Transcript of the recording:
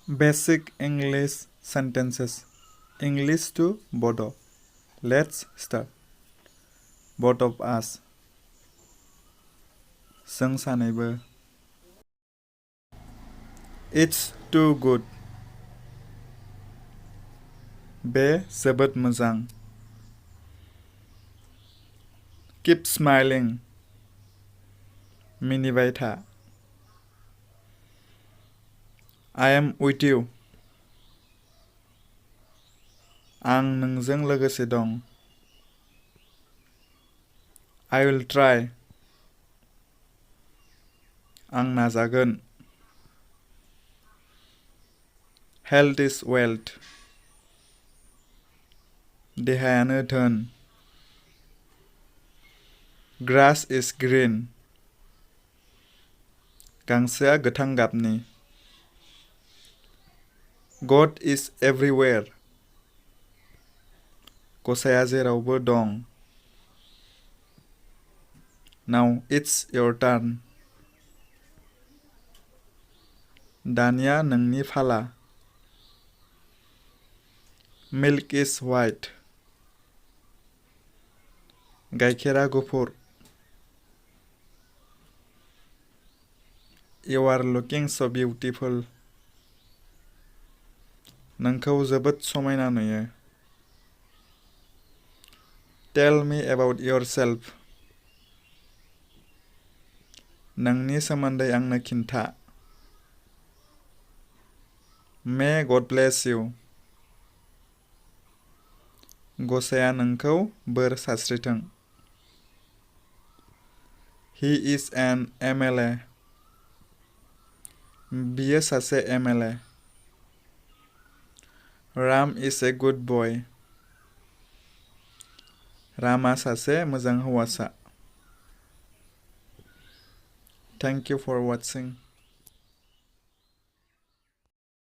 Basic English sentences. English to Bodo. Let's start. Both of us. जों सानैबो. It's too good. बे जोबोद मोजां. Keep smiling. मिनिबाय था. I am with you. आं नोंजों लोगोसे दं. I will try. आं नाजागोन. Health is wealth. देहायानो धोन. Grass is green. गांसोआ गोथां गाबनि. God is everywhere. गसाइआ जेरावबो दं. Now it's your turn. दानिया नोंनि फाला. Milk is white. गाइखेरा गुफुर. You are looking so beautiful. नोंखौ जोबोद समायना नुयो. Tell me about yourself. नोंनि सोमोन्दै आंनो खिन्था. May God bless you. गसाइआ नोंखौ बोर सारस्रिथों. He is an MLA. बियो सासे MLA. Ram is a good boy. रामा सासे मोजां हौवासा. Thank you for watching.